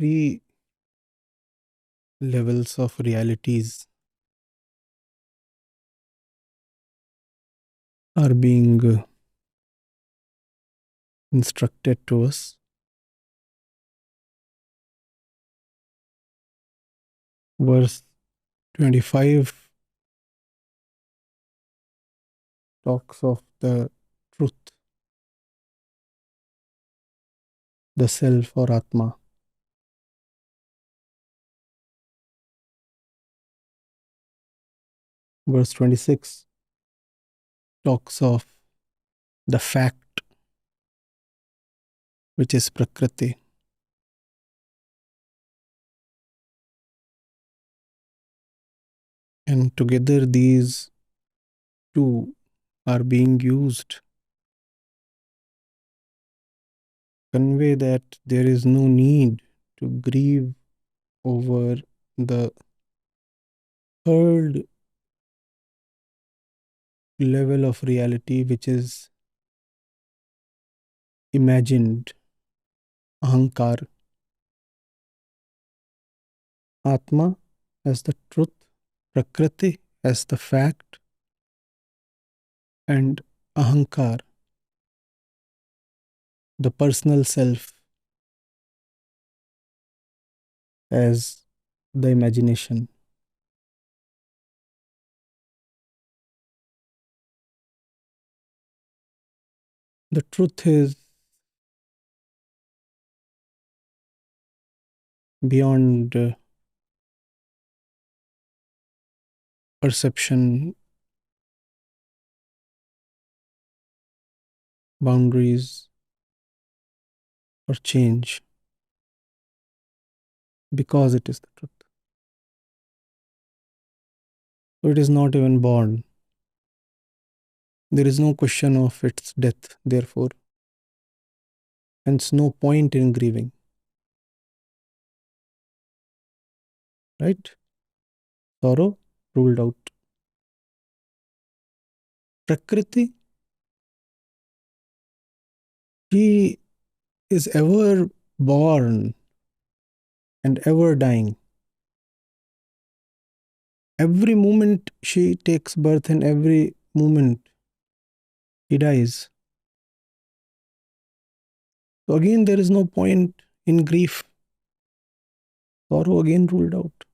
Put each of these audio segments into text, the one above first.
three levels of realities are being instructed to us. Verse 25 talks of the truth, the self or Atma. Verse 26 talks of the fact, which is Prakriti. And together these two are being used to convey that there is no need to grieve over the third level of reality, which is imagined, ahankar. Atma as the truth, Prakriti as the fact, and ahankar, the personal self, as the imagination. The truth is beyond perception, boundaries, or change, because it is the truth. So it is not even born. There is no question of its death, therefore. Hence, no point in grieving. Right? Sorrow ruled out. Prakriti, she is ever born and ever dying. Every moment she takes birth and every moment he dies. So again, there is no point in grief. Sorrow again ruled out.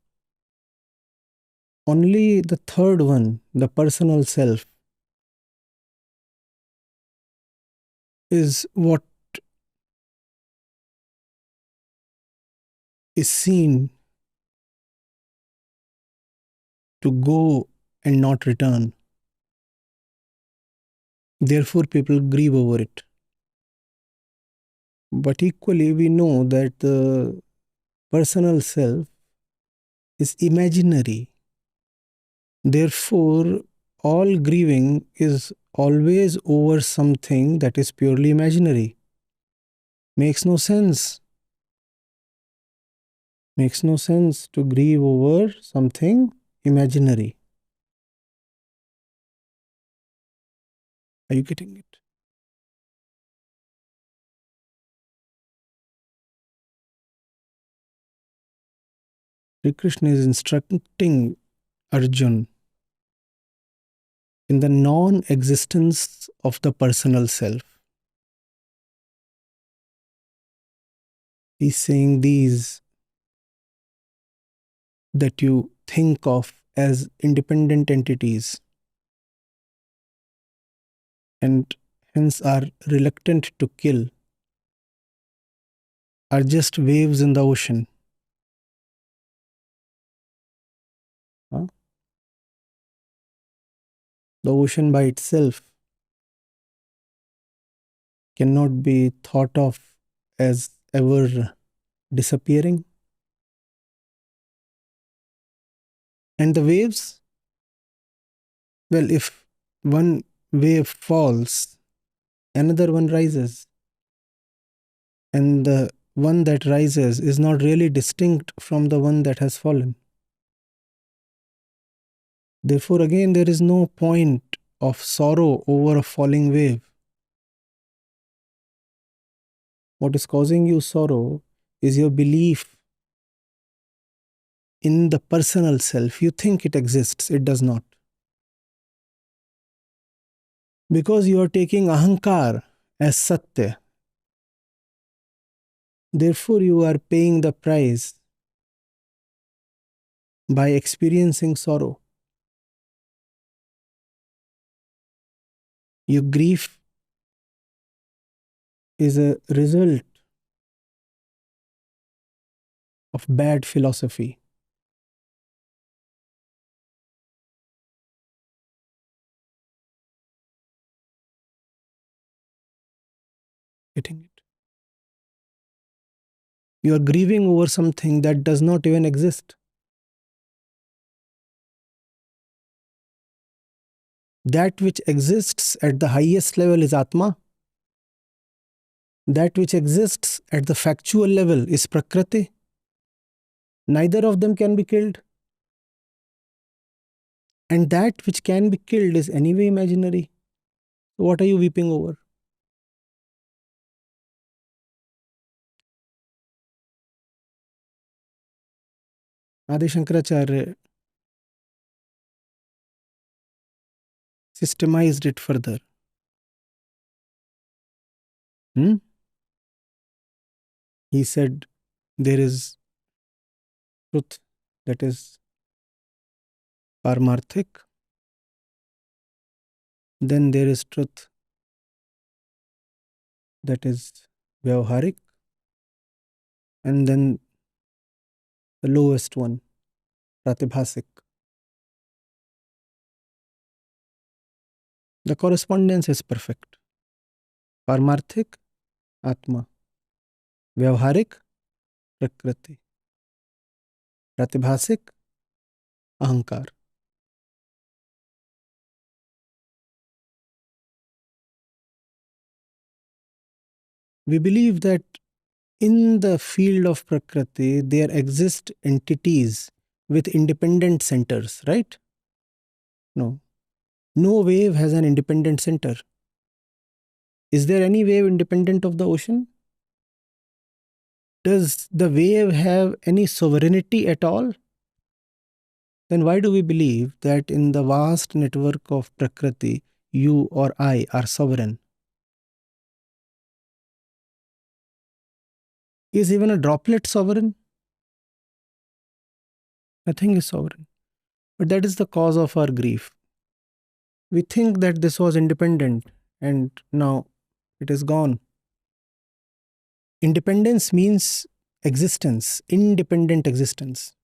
Only the third one, the personal self, is what is seen to go and not return. Therefore, people grieve over it. But equally, we know that the personal self is imaginary. Therefore, all grieving is always over something that is purely imaginary. Makes no sense. Makes no sense to grieve over something imaginary. Are you getting it? Sri Krishna is instructing Arjun in the non-existence of the personal self. He's saying these that you think of as independent entities and hence are reluctant to kill are just waves in the ocean. Huh? The ocean by itself cannot be thought of as ever disappearing. And the waves, well, if one wave falls, another one rises. And the one that rises is not really distinct from the one that has fallen. Therefore, again, there is no point of sorrow over a falling wave. What is causing you sorrow is your belief in the personal self. You think it exists, it does not. Because you are taking ahankar as satya, therefore you are paying the price by experiencing sorrow. Your grief is a result of bad philosophy. Getting it? You are grieving over something that does not even exist. That which exists at the highest level is Atma. That which exists at the factual level is Prakriti. Neither of them can be killed. And that which can be killed is anyway imaginary. What are you weeping over? Adi Shankaracharya systemized it further. He said there is truth that is paramarthik, then there is truth that is vyavharik, and then the lowest one, pratibhasik. The correspondence is perfect. Paramarthik, Atma. Vyavharik, Prakriti. Pratibhasik, Ahankar. We believe that in the field of Prakriti, there exist entities with independent centers, right? No. No wave has an independent center. Is there any wave independent of the ocean? Does the wave have any sovereignty at all? Then why do we believe that in the vast network of Prakriti, you or I are sovereign? Is even a droplet sovereign? Nothing is sovereign. But that is the cause of our grief. We think that this was independent and now it is gone. Independence means existence, independent existence.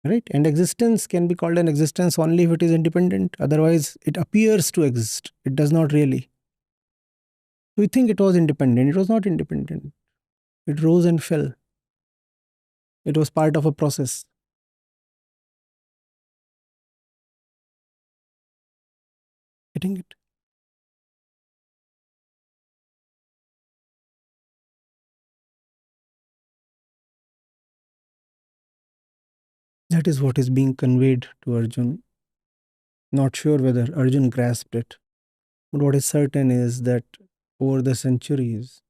Right? And existence can be called an existence only if it is independent. Otherwise, it appears to exist. It does not really. We think it was independent. It was not independent. It rose and fell. It was part of a process. Getting it? That is what is being conveyed to Arjun. Not sure whether Arjun grasped it. But what is certain is that over the centuries,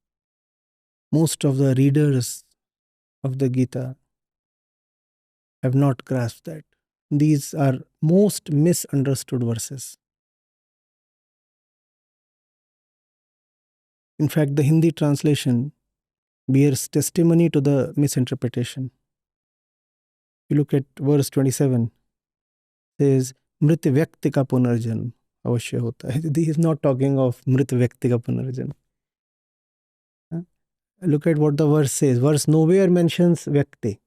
most of the readers of the Gita have not grasped that. These are most misunderstood verses. In fact, the Hindi translation bears testimony to the misinterpretation. You look at verse 27, says, Mrit Vyakti ka punarjanam avashya hota hai. He is not talking of Mrit Vyakti ka punarjanam. Look at what the verse says. Verse nowhere mentions Vyakti.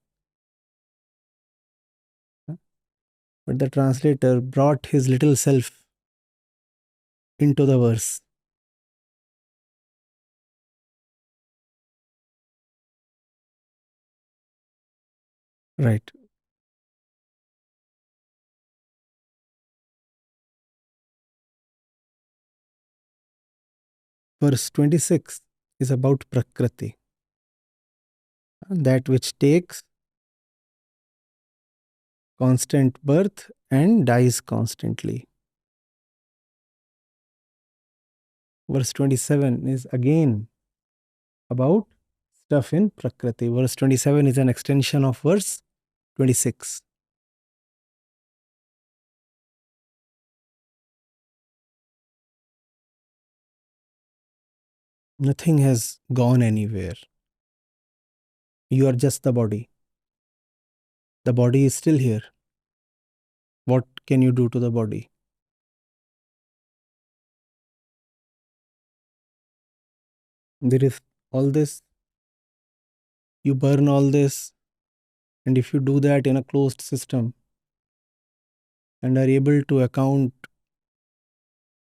But the translator brought his little self into the verse. Right. Verse 26 is about Prakriti, that which takes constant birth and dies constantly. Verse 27 is again about stuff in Prakriti. Verse 27 is an extension of verse 26. Nothing has gone anywhere. You are just the body. The body is still here. What can you do to the body? There is all this, you burn all this, and if you do that in a closed system and are able to account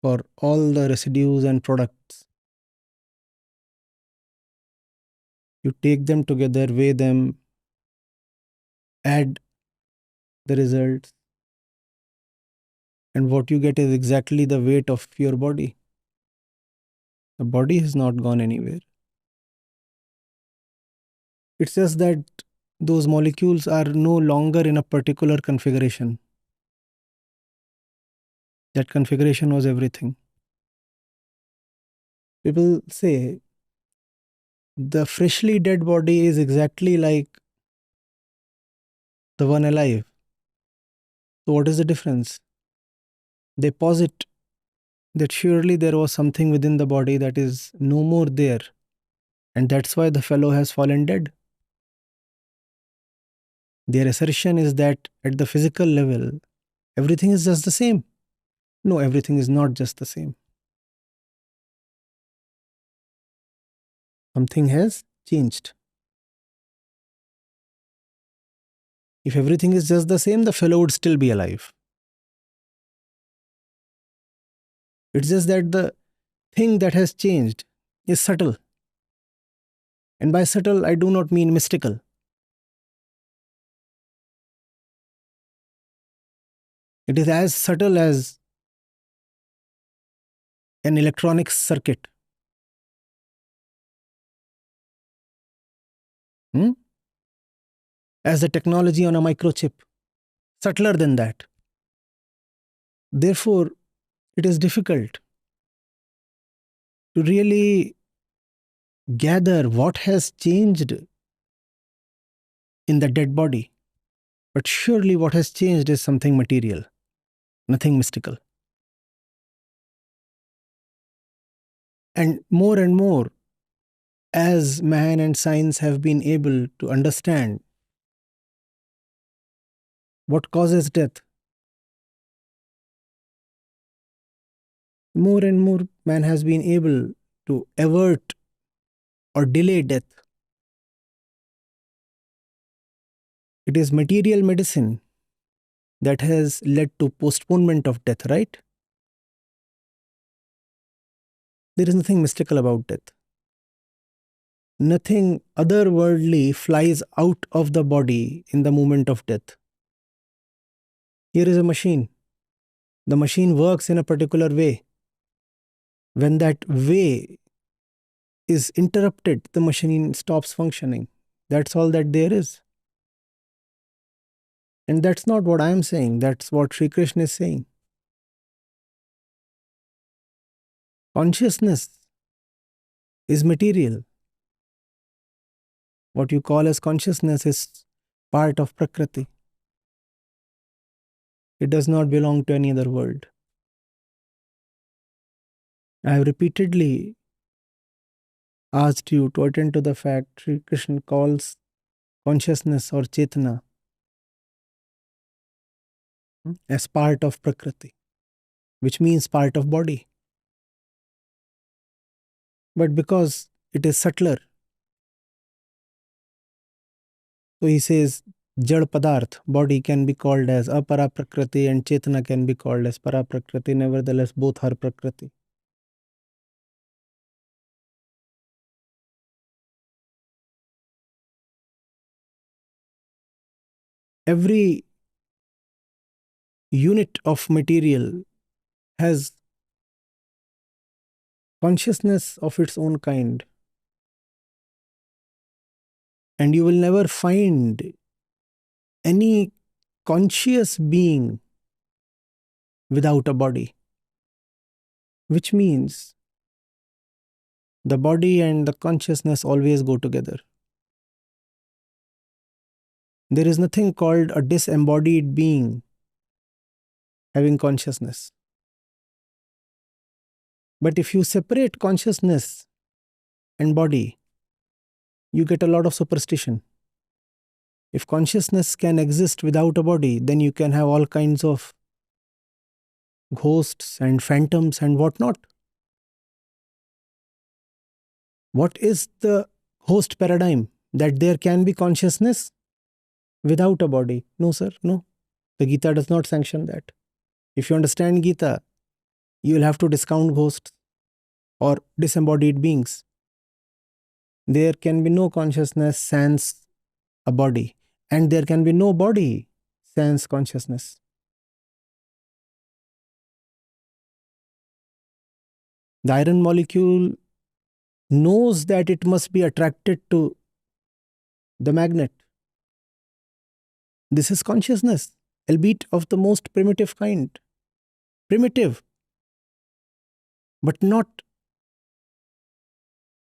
for all the residues and products, you take them together, weigh them, add the results, and what you get is exactly the weight of your body. The body has not gone anywhere. It's just that those molecules are no longer in a particular configuration. That configuration was everything. People say the freshly dead body is exactly like the one alive. So what is the difference? They posit that surely there was something within the body that is no more there, and that's why the fellow has fallen dead. Their assertion is that at the physical level, everything is just the same. No, everything is not just the same. Something has changed. If everything is just the same, the fellow would still be alive. It's just that the thing that has changed is subtle. And by subtle, I do not mean mystical. It is as subtle as an electronic circuit. As the technology on a microchip. Subtler than that. Therefore, it is difficult to really gather what has changed in the dead body. But surely what has changed is something material, nothing mystical. And more, as man and science have been able to understand what causes death, more and more man has been able to avert or delay death. It is material medicine that has led to postponement of death, right? There is nothing mystical about death. Nothing otherworldly flies out of the body in the moment of death. Here is a machine. The machine works in a particular way. When that way is interrupted, the machine stops functioning. That's all that there is. And that's not what I am saying. That's what Sri Krishna is saying. Consciousness is material. What you call as consciousness is part of Prakriti. It does not belong to any other world. I have repeatedly asked you to attend to the fact Sri Krishna calls consciousness or Chetana as part of Prakriti, which means part of body. But because it is subtler, so he says Jad Padarth, body can be called as Apara Prakriti and Chetana can be called as Para Prakriti. Nevertheless, both are Prakriti. Every unit of material has consciousness of its own kind. And you will never find any conscious being without a body, which means the body and the consciousness always go together. There is nothing called a disembodied being having consciousness. But if you separate consciousness and body, you get a lot of superstition. If consciousness can exist without a body, then you can have all kinds of ghosts and phantoms and whatnot. What is the ghost paradigm? That there can be consciousness without a body? No, sir, no. The Gita does not sanction that. If you understand Gita, you will have to discount ghosts or disembodied beings. There can be no consciousness sans a body, and there can be no body sans consciousness. The iron molecule knows that it must be attracted to the magnet. This is consciousness, albeit of the most primitive kind. Primitive, but not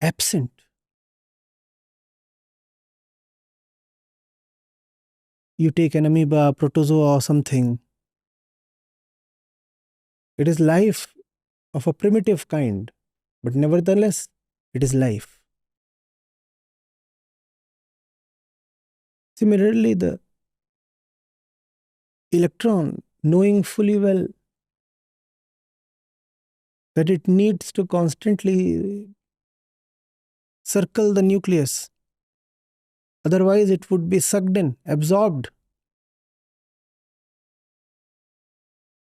absent. You take an amoeba, protozoa or something. It is life of a primitive kind, but nevertheless, it is life. Similarly, the electron, knowing fully well that it needs to constantly circle the nucleus, otherwise it would be sucked in, absorbed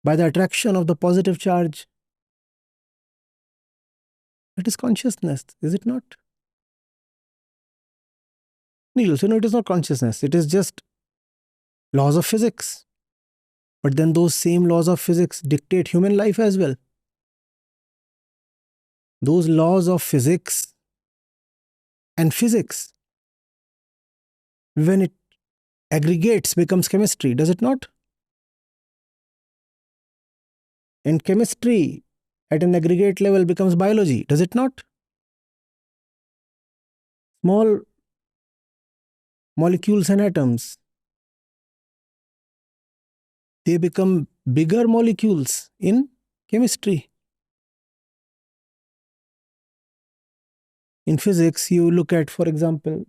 by the attraction of the positive charge. It is consciousness, is it not? No, you'll say, no, it is not consciousness. It is just laws of physics. But then those same laws of physics dictate human life as well. Those laws of physics and physics, when it aggregates, becomes chemistry, does it not? And chemistry at an aggregate level becomes biology, does it not? Small molecules and atoms, they become bigger molecules in chemistry. In physics, you look at, for example,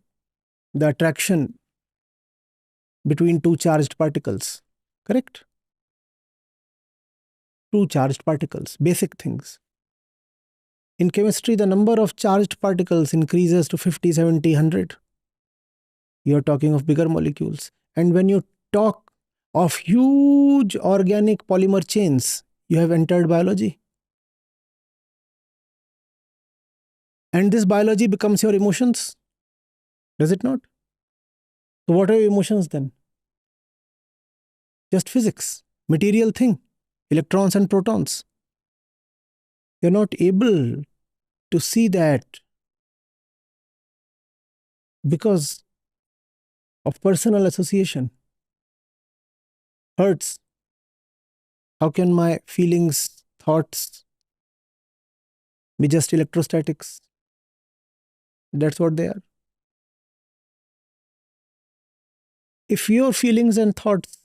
the attraction between two charged particles, correct? Two charged particles, basic things. In chemistry, the number of charged particles increases to 50, 70, 100. You're talking of bigger molecules. And when you talk of huge organic polymer chains, you have entered biology. And this biology becomes your emotions, does it not? So what are your emotions then? Just physics, material thing, electrons and protons. You're not able to see that because of personal association. Hurts. How can my feelings, thoughts be just electrostatics? That's what they are. If your feelings and thoughts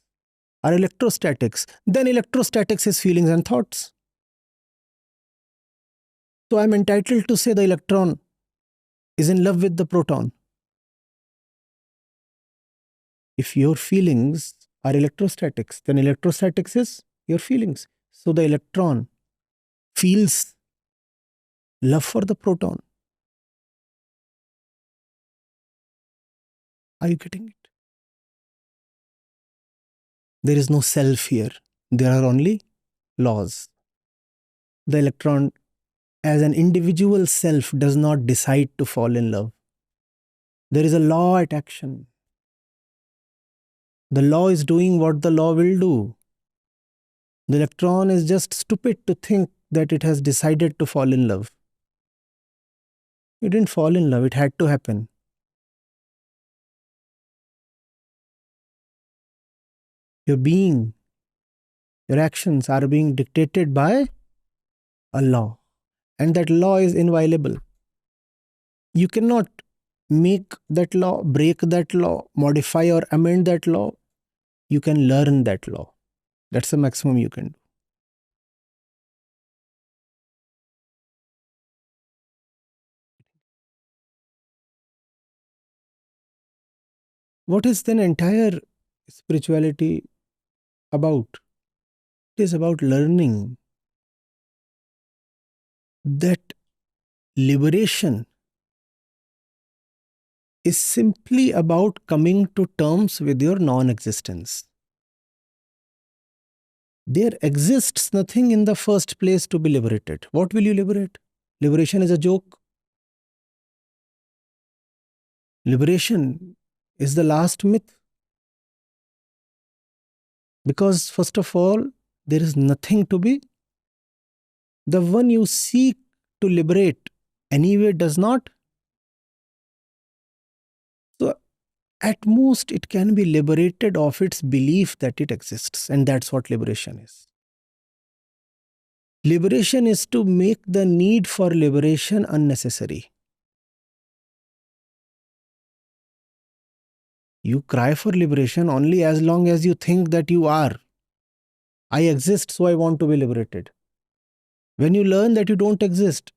are electrostatics, then electrostatics is feelings and thoughts. So I'm entitled to say the electron is in love with the proton. If your feelings are electrostatics, then electrostatics is your feelings. So the electron feels love for the proton. Are you getting it? There is no self here. There are only laws. The electron, as an individual self, does not decide to fall in love. There is a law at action. The law is doing what the law will do. The electron is just stupid to think that it has decided to fall in love. You didn't fall in love, it had to happen. Your being, your actions are being dictated by a law. And that law is inviolable. You cannot make that law, break that law, modify or amend that law. You can learn that law. That's the maximum you can do. What is then entire spirituality about? It is about learning that liberation is simply about coming to terms with your non-existence. There exists nothing in the first place to be liberated. What will you liberate? Liberation is a joke. Liberation is the last myth. Because, first of all, there is nothing to be. The one you seek to liberate anyway does not. So, at most, it can be liberated of its belief that it exists. And that's what liberation is. Liberation is to make the need for liberation unnecessary. You cry for liberation only as long as you think that you are. I exist, so I want to be liberated. When you learn that you don't exist,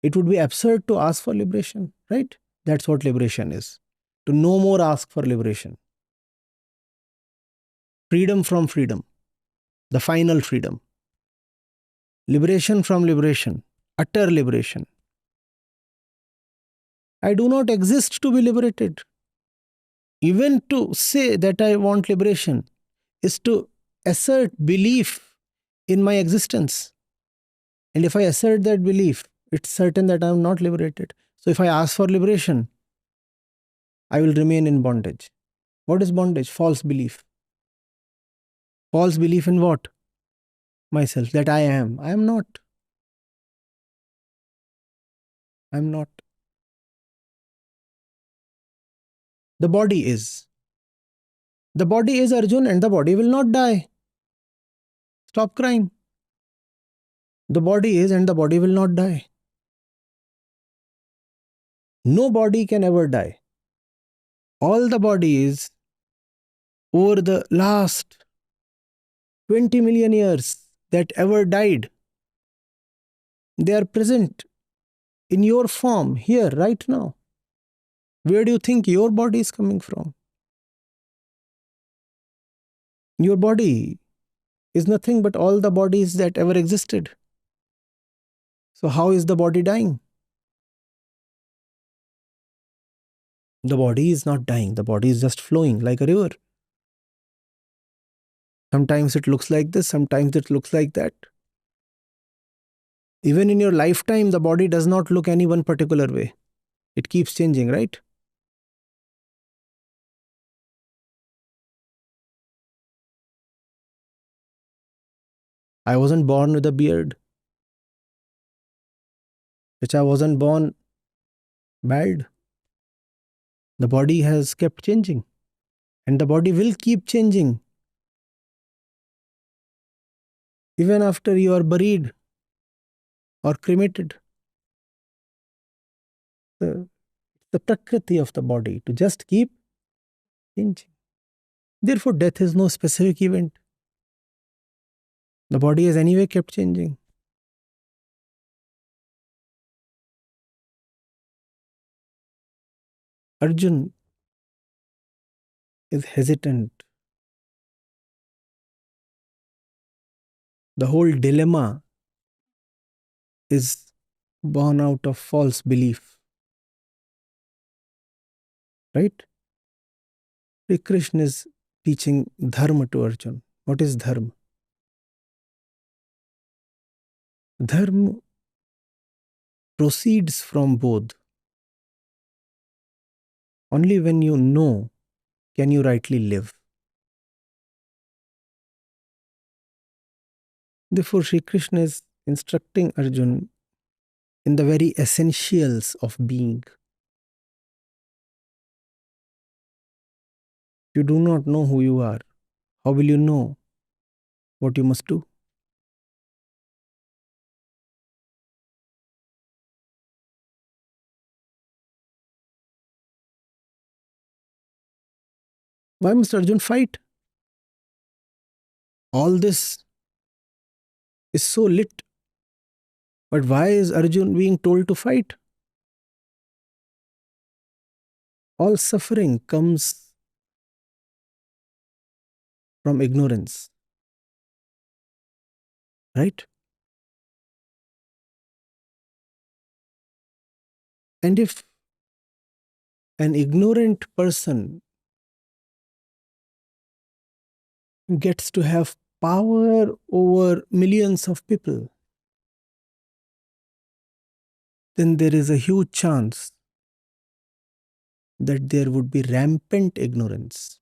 it would be absurd to ask for liberation, right? That's what liberation is. To no more ask for liberation. Freedom from freedom. The final freedom. Liberation from liberation. Utter liberation. I do not exist to be liberated. Even to say that I want liberation is to assert belief in my existence. And if I assert that belief, it's certain that I am not liberated. So if I ask for liberation, I will remain in bondage. What is bondage? False belief. False belief in what? Myself, that I am. I am not. I am not. The body is. The body is Arjun, and the body will not die. Stop crying. The body is, and the body will not die. No body can ever die. All the bodies over the last 20 million years that ever died, they are present in your form here right now. Where do you think your body is coming from? Your body is nothing but all the bodies that ever existed. So how is the body dying? The body is not dying. The body is just flowing like a river. Sometimes it looks like this, sometimes it looks like that. Even in your lifetime, the body does not look any one particular way. It keeps changing, right? I wasn't born with a beard, which I wasn't born bald. The body has kept changing, and the body will keep changing. Even after you are buried or cremated. The prakriti of the body to just keep changing. Therefore, death is no specific event. The body has anyway kept changing. Arjun is hesitant. The whole dilemma is born out of false belief. Right? Sri Krishna is teaching Dharma to Arjun. What is Dharma? Dharma proceeds from both. Only when you know can you rightly live. Therefore, Sri Krishna is instructing Arjun in the very essentials of being. You do not know who you are. How will you know what you must do? Why must Arjun fight? All this is so lit. But why is Arjun being told to fight? All suffering comes from ignorance, right? And if an ignorant person gets to have power over millions of people, then there is a huge chance that there would be rampant ignorance,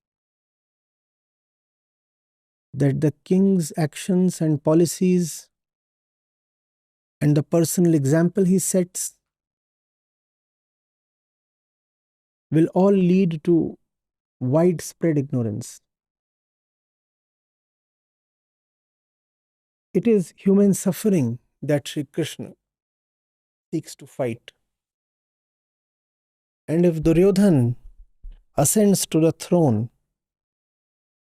that the king's actions and policies and the personal example he sets will all lead to widespread ignorance. It is human suffering that Sri Krishna seeks to fight. And if Duryodhan ascends to the throne,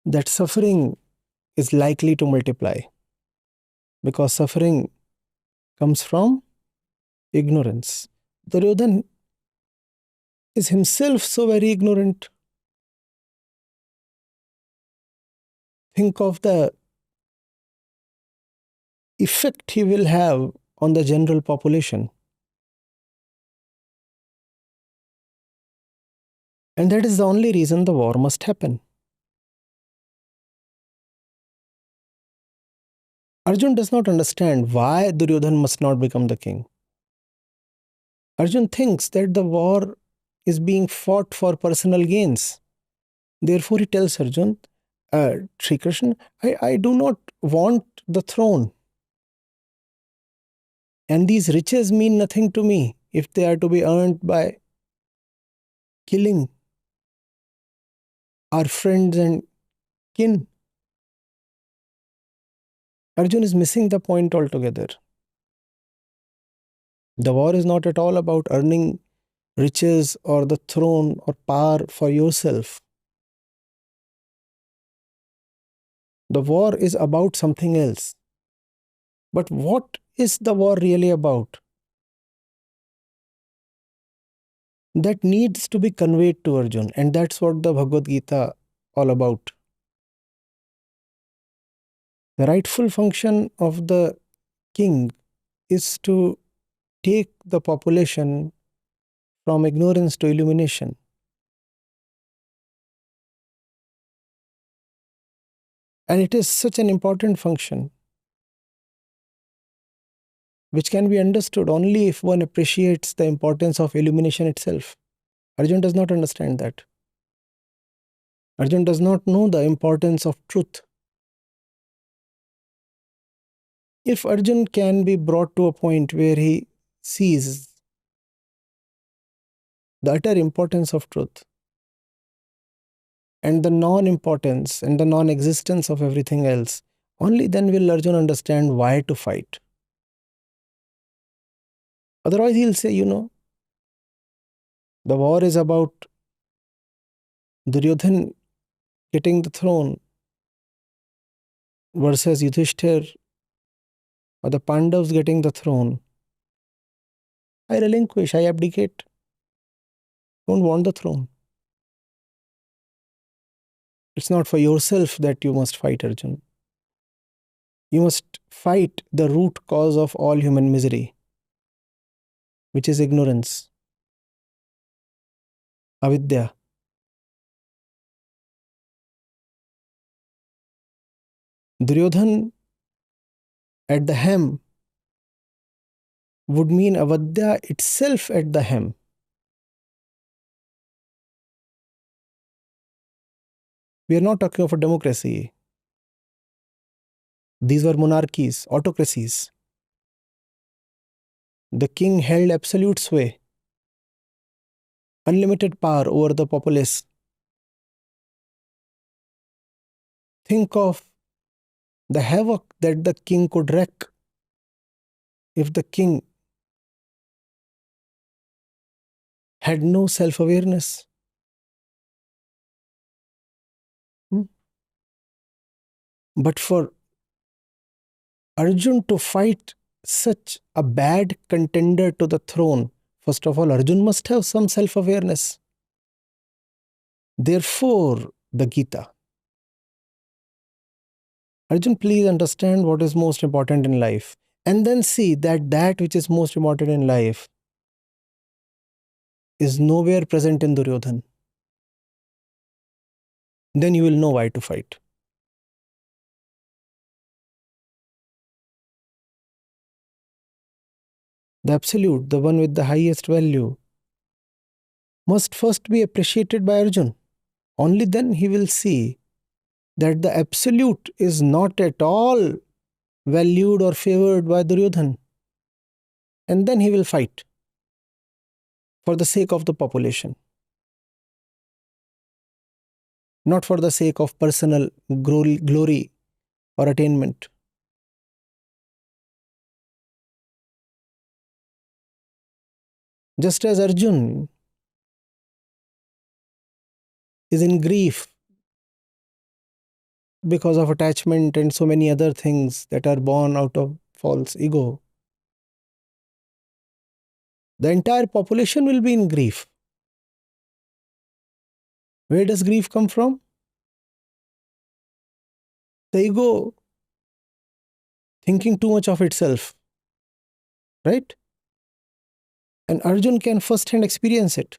that suffering is likely to multiply, because suffering comes from ignorance. Duryodhan is himself so very ignorant. Think of the effect he will have on the general population. And that is the only reason the war must happen. Arjun does not understand why Duryodhan must not become the king. Arjun thinks that the war is being fought for personal gains. Therefore, he tells Arjun, Sri Krishna, I do not want the throne. And these riches mean nothing to me if they are to be earned by killing our friends and kin. Arjun is missing the point altogether. The war is not at all about earning riches or the throne or power for yourself. The war is about something else. But what is the war really about? That needs to be conveyed to Arjun, and that's what the Bhagavad Gita all about. The rightful function of the king is to take the population from ignorance to illumination. And it is such an important function, which can be understood only if one appreciates the importance of illumination itself. Arjun does not understand that. Arjun does not know the importance of truth. If Arjun can be brought to a point where he sees the utter importance of truth and the non-importance and the non-existence of everything else, only then will Arjun understand why to fight. Otherwise, he'll say, the war is about Duryodhan getting the throne versus Yudhishthir or the Pandavas getting the throne. I relinquish, I abdicate. Don't want the throne. It's not for yourself that you must fight, Arjun. You must fight the root cause of all human misery, which is ignorance, avidya. Duryodhan at the hem would mean avidya itself at the hem. We are not talking of a democracy. These were monarchies, autocracies. The king held absolute sway, unlimited power over the populace. Think of the havoc that the king could wreak if the king had no self-awareness. But for Arjun to fight such a bad contender to the throne, first of all, Arjun must have some self-awareness. Therefore, the Gita. Arjun, please understand what is most important in life. And then see that that which is most important in life is nowhere present in Duryodhan. Then you will know why to fight. The absolute, the one with the highest value, must first be appreciated by Arjun. Only then he will see that the absolute is not at all valued or favored by Duryodhan. And then he will fight for the sake of the population, not for the sake of personal glory or attainment. Just as Arjun is in grief because of attachment and so many other things that are born out of false ego, the entire population will be in grief. Where does grief come from? The ego thinking too much of itself, right? And Arjun can first-hand experience it.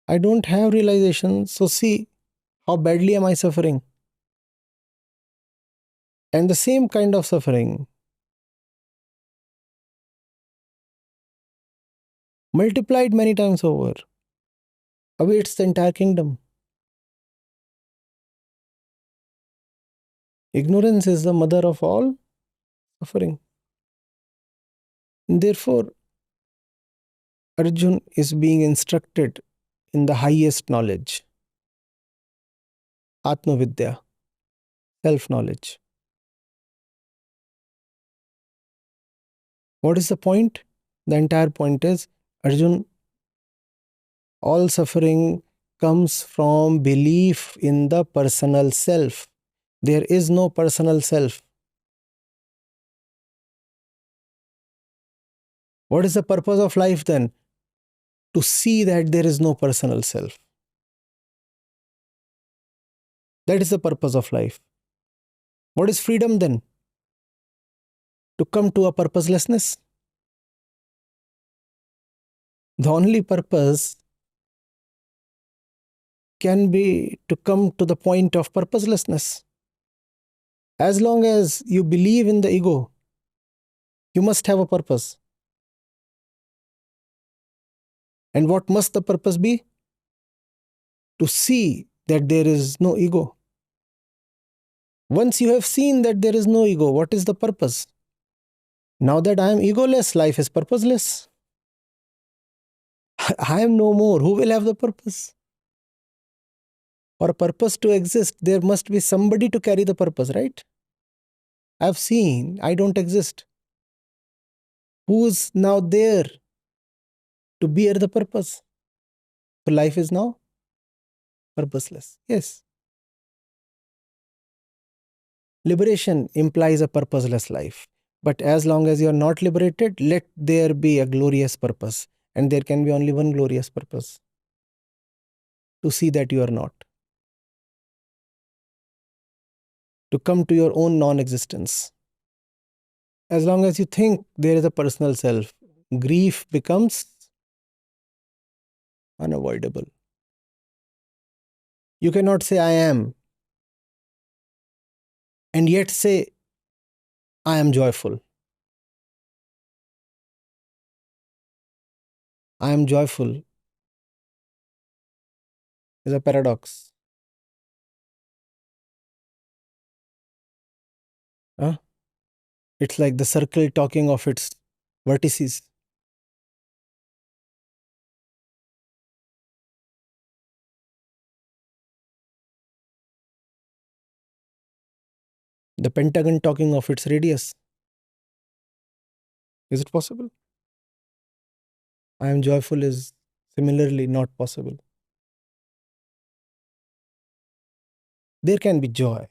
I don't have realization, so see how badly am I suffering. And the same kind of suffering multiplied many times over awaits the entire kingdom. Ignorance is the mother of all suffering. And therefore, Arjun is being instructed in the highest knowledge, Atma Vidya, self-knowledge. What is the point? The entire point is, Arjun, all suffering comes from belief in the personal self. There is no personal self. What is the purpose of life then? To see that there is no personal self. That is the purpose of life. What is freedom then? To come to a purposelessness. The only purpose can be to come to the point of purposelessness. As long as you believe in the ego, you must have a purpose. And what must the purpose be? To see that there is no ego. Once you have seen that there is no ego, what is the purpose? Now that I am egoless, life is purposeless. I am no more. Who will have the purpose? For a purpose to exist, there must be somebody to carry the purpose, right? I've seen, I don't exist. Who's now there to bear the purpose? So life is now purposeless. Yes. Liberation implies a purposeless life. But as long as you are not liberated, let there be a glorious purpose. And there can be only one glorious purpose. To see that you are not. To come to your own non-existence. As long as you think there is a personal self, grief becomes unavoidable. You cannot say I am and yet say I am joyful. I am joyful is a paradox. Huh? It's like the circle talking of its vertices. The pentagon talking of its radius. Is it possible? I am joyful is similarly not possible. There can be joy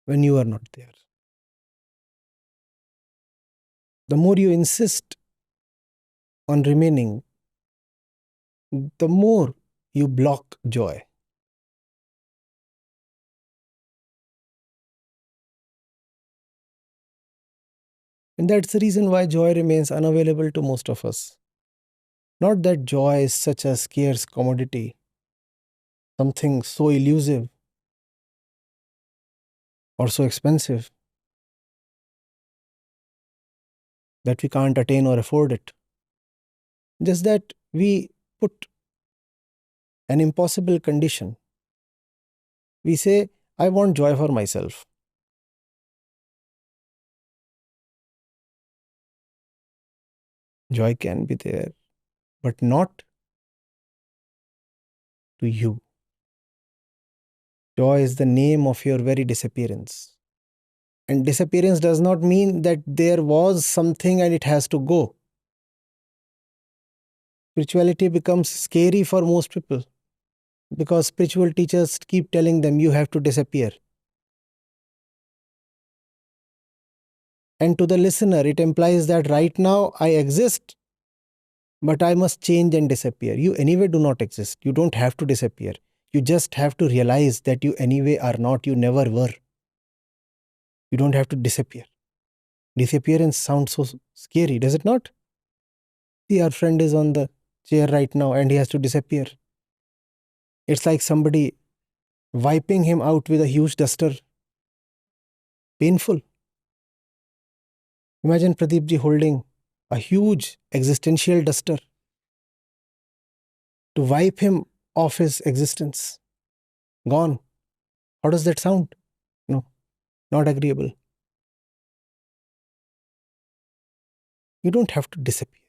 when you are not there. The more you insist on remaining, the more you block joy. And that's the reason why joy remains unavailable to most of us. Not that joy is such a scarce commodity, something so elusive or so expensive that we can't attain or afford it. Just that we put an impossible condition. We say, I want joy for myself. Joy can be there, but not to you. Joy is the name of your very disappearance. And disappearance does not mean that there was something and it has to go. Spirituality becomes scary for most people because spiritual teachers keep telling them you have to disappear. And to the listener, it implies that right now I exist, but I must change and disappear. You anyway do not exist. You don't have to disappear. You just have to realize that you anyway are not. You never were. You don't have to disappear. Disappearance sounds so scary, does it not? See, our friend is on the chair right now and he has to disappear. It's like somebody wiping him out with a huge duster. Painful. Imagine Pradeep ji holding a huge existential duster to wipe him off his existence. Gone. How does that sound? No, not agreeable. You don't have to disappear.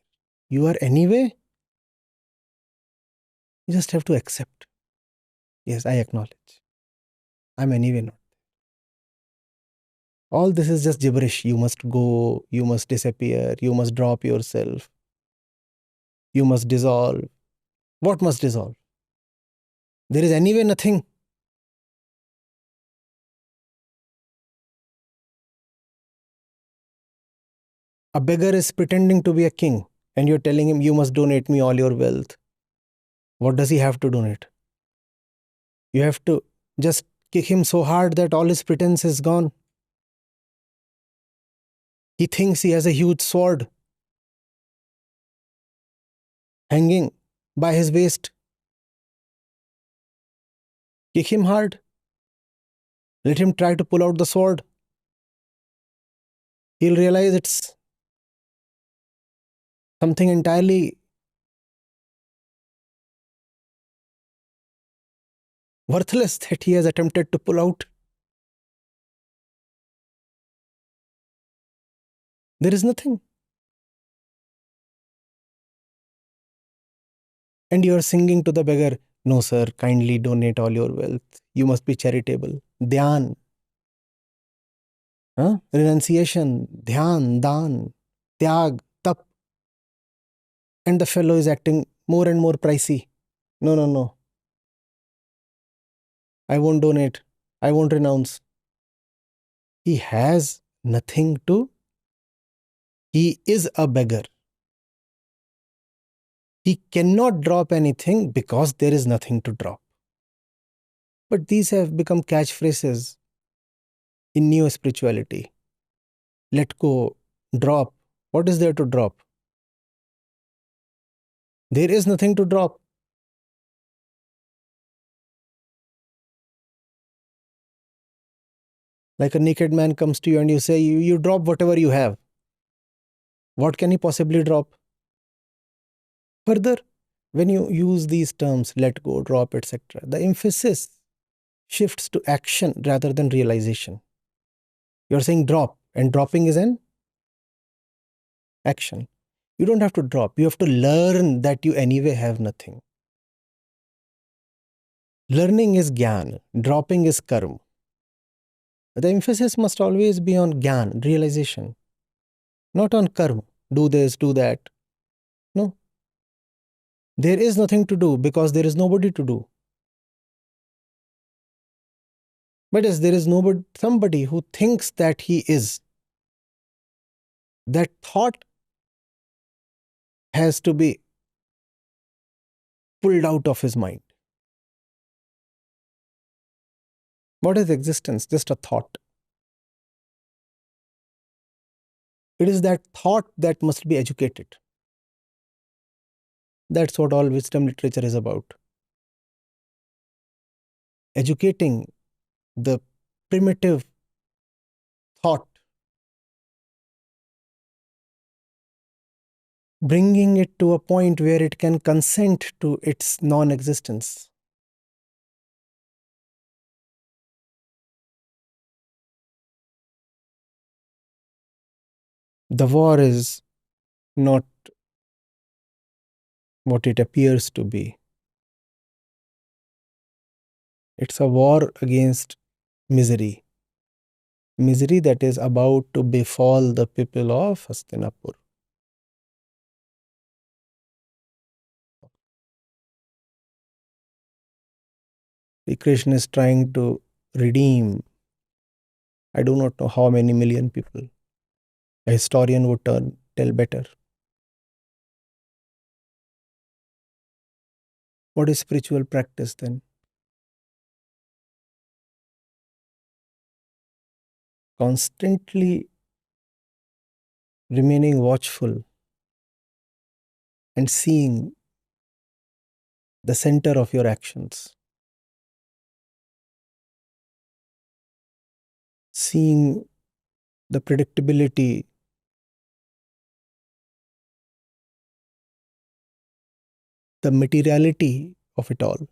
You are anyway. You just have to accept. Yes, I acknowledge. I'm anyway not. All this is just gibberish. You must go, you must disappear, you must drop yourself, you must dissolve. What must dissolve? There is anyway nothing. A beggar is pretending to be a king and you're telling him you must donate me all your wealth. What does he have to donate? You have to just kick him so hard that all his pretense is gone. He thinks he has a huge sword hanging by his waist. Kick him hard. Let him try to pull out the sword. He'll realize it's something entirely worthless that he has attempted to pull out. There is nothing. And you are singing to the beggar, no sir, kindly donate all your wealth. You must be charitable. Dhyan. Renunciation. Dhyan, dan, tyag, tap. And the fellow is acting more and more pricey. No, no, no. I won't donate. I won't renounce. He has nothing to. He is a beggar. He cannot drop anything because there is nothing to drop. But these have become catchphrases in neo spirituality. Let go, drop. What is there to drop? There is nothing to drop. Like a naked man comes to you and you say, you drop whatever you have. What can he possibly drop? Further, when you use these terms, let go, drop, etc., the emphasis shifts to action rather than realization. You're saying drop, and dropping is an action. You don't have to drop. You have to learn that you anyway have nothing. Learning is jnana. Dropping is karma. The emphasis must always be on jnana, realization, not on karma. Do this, do that. No. There is nothing to do because there is nobody to do. But yes, there is nobody, somebody who thinks that he is. That thought has to be pulled out of his mind. What is existence? Just a thought. It is that thought that must be educated. That's what all wisdom literature is about. Educating the primitive thought, bringing it to a point where it can consent to its non-existence. The war is not what it appears to be. It's a war against misery. Misery that is about to befall the people of Hastinapur. Sri Krishna is trying to redeem, I do not know how many million people. A historian would tell better. What is spiritual practice then? Constantly remaining watchful and seeing the center of your actions. Seeing the predictability, the materiality of it all.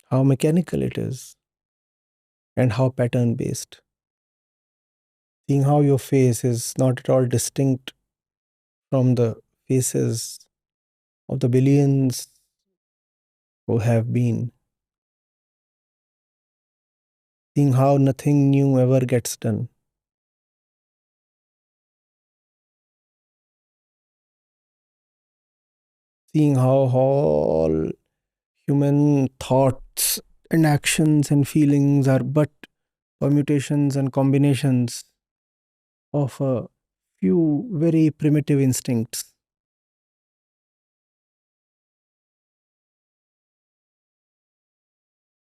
How mechanical it is and how pattern based. Seeing how your face is not at all distinct from the faces of the billions who have been. Seeing how nothing new ever gets done. Seeing how all human thoughts and actions and feelings are but permutations and combinations of a few very primitive instincts.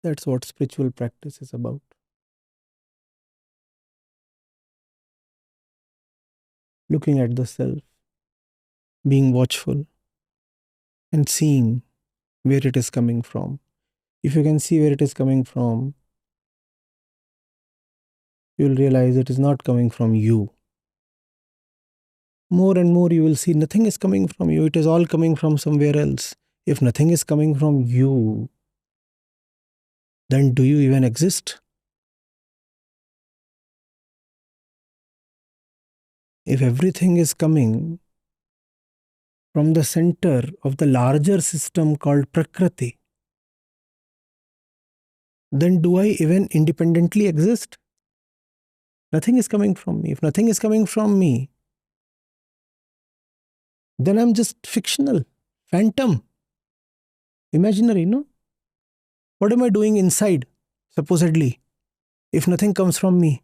That's what spiritual practice is about. Looking at the self, being watchful, and seeing where it is coming from. If you can see where it is coming from, you'll realize it is not coming from you. More and more you will see nothing is coming from you. It is all coming from somewhere else. If nothing is coming from you, then do you even exist? If everything is coming from the center of the larger system called Prakriti, then do I even independently exist? Nothing is coming from me. If nothing is coming from me, then I'm just fictional, phantom, imaginary, no? What am I doing inside, supposedly, if nothing comes from me?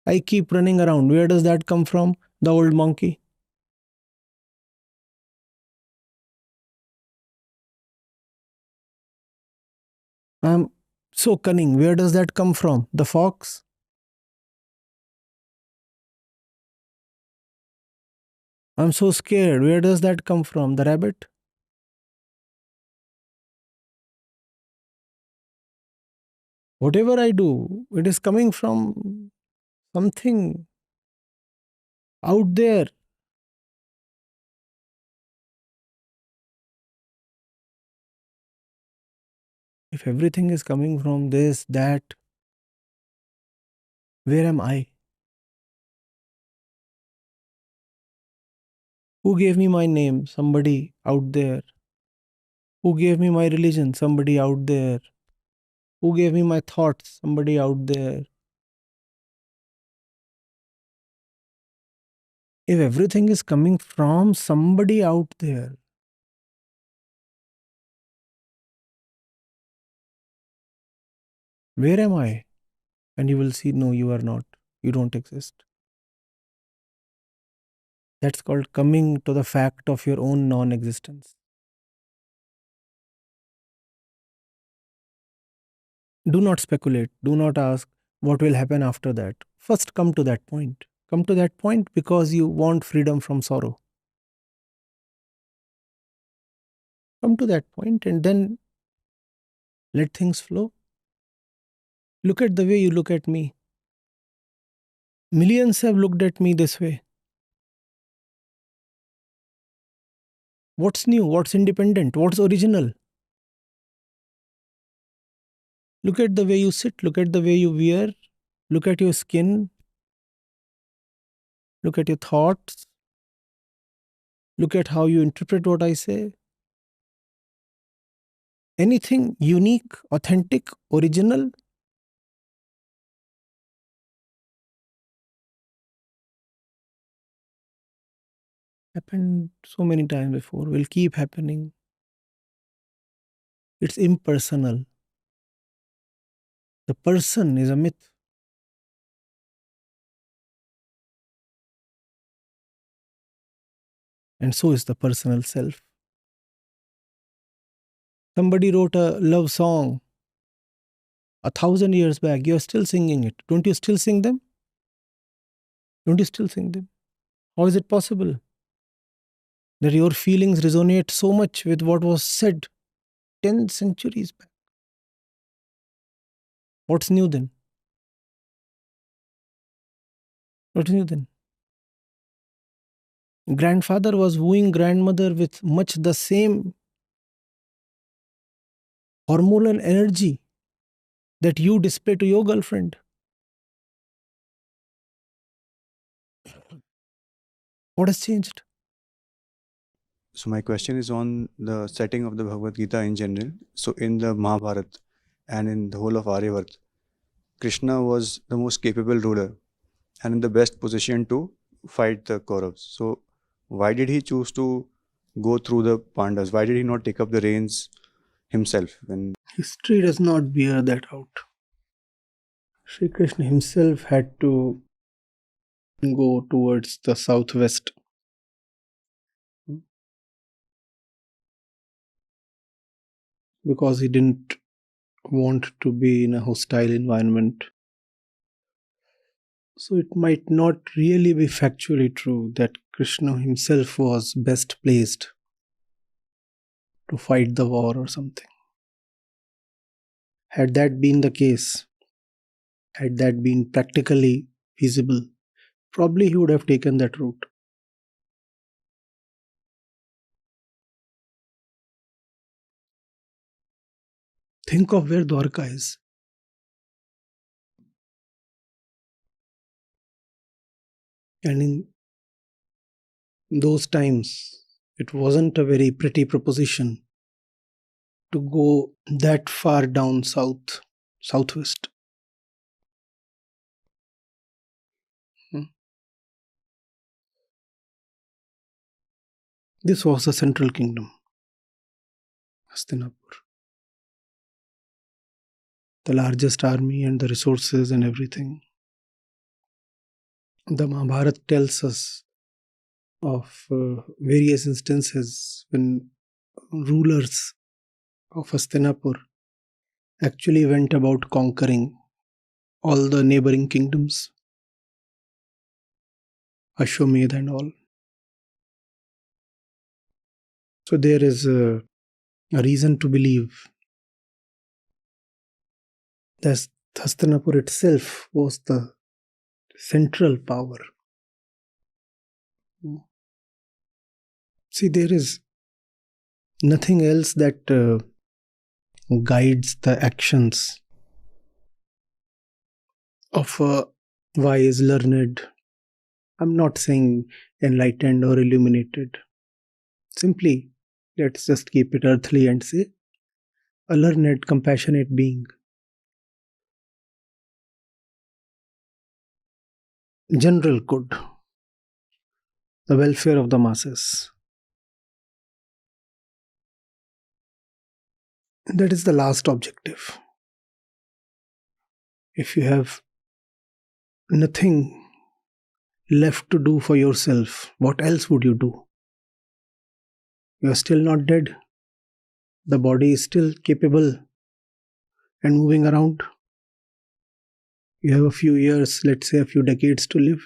I keep running around. Where does that come from? The old monkey. I'm so cunning. Where does that come from? The fox. I'm so scared. Where does that come from? The rabbit. Whatever I do, it is coming from something out there. If everything is coming from this, that, where am I? Who gave me my name? Somebody out there. Who gave me my religion? Somebody out there. Who gave me my thoughts? Somebody out there. If everything is coming from somebody out there, where am I? And you will see, no, you are not. You don't exist. That's called coming to the fact of your own non-existence. Do not speculate. Do not ask what will happen after that. First, come to that point. Come to that point because you want freedom from sorrow. Come to that point and then let things flow. Look at the way you look at me. Millions have looked at me this way. What's new? What's independent? What's original? Look at the way you sit. Look at the way you wear. Look at your skin. Look at your thoughts. Look at how you interpret what I say. Anything unique, authentic, original? Happened so many times before, will keep happening. It's impersonal. The person is a myth. And so is the personal self. Somebody wrote a love song 1,000 years back. You're still singing it. Don't you still sing them? Don't you still sing them? How is it possible that your feelings resonate so much with what was said 10 centuries back? What's new then? What's new then? Grandfather was wooing grandmother with much the same hormonal energy that you display to your girlfriend. What has changed? So my question is on the setting of the Bhagavad Gita in general. So in the Mahabharata and in the whole of Aryavarta, Krishna was the most capable ruler and in the best position to fight the Kauravas. So why did he choose to go through the Pandavas? Why did he not take up the reins himself? When History does not bear that out. Sri Krishna himself had to go towards the southwest. Because he didn't want to be in a hostile environment. So it might not really be factually true that Krishna himself was best placed to fight the war or something. Had that been the case, had that been practically feasible, probably he would have taken that route. Think of where Dwarka is. And in those times, it wasn't a very pretty proposition to go that far down southwest. This was the central kingdom, Hastinapur. The largest army and the resources and everything. The Mahabharata tells us of various instances when rulers of Hastinapur actually went about conquering all the neighboring kingdoms, Ashwamedh and all. So there is a reason to believe that Hastinapur itself was the central power. See, there is nothing else that guides the actions of a wise, learned, I'm not saying enlightened or illuminated. Simply, let's just keep it earthly and say a learned, compassionate being. General good. the welfare of the masses. That is the last objective. If you have nothing left to do for yourself, what else would you do? You are still not dead. The body is still capable and moving around. You have a few years, let's say a few decades to live.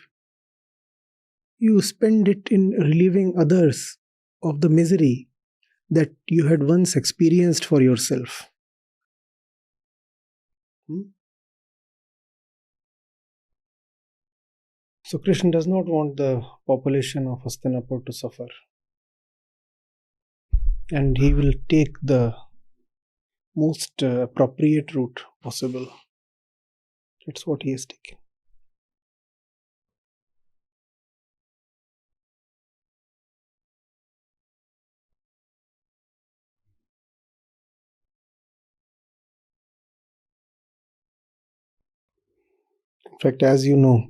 You spend it in relieving others of the misery that you had once experienced for yourself. So Krishna does not want the population of Hastinapur to suffer. And he will take the most appropriate route possible. That's what he has taken. In fact, as you know,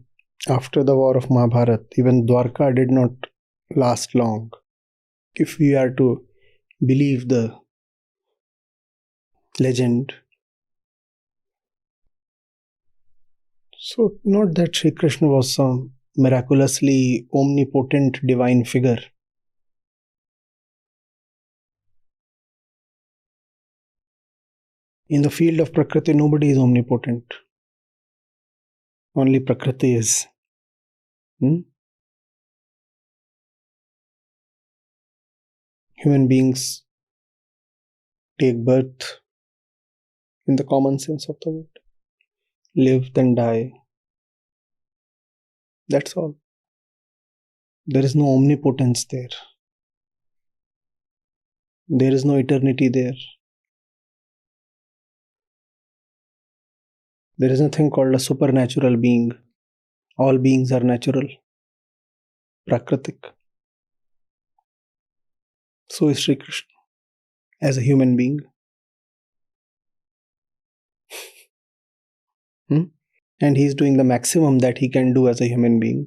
after the war of Mahabharata, even Dwarka did not last long. If we are to believe the legend. So, not that Sri Krishna was some miraculously omnipotent divine figure. In the field of Prakriti, nobody is omnipotent. Only Prakriti is. Human beings take birth in the common sense of the word. Live, then die. That's all. There is no omnipotence there. There is no eternity there. There is nothing called a supernatural being. All beings are natural, prakritic. So is Sri Krishna as a human being. And he is doing the maximum that he can do as a human being.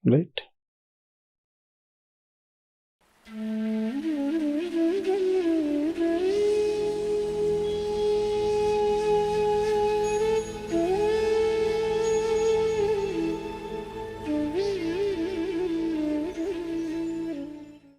Right?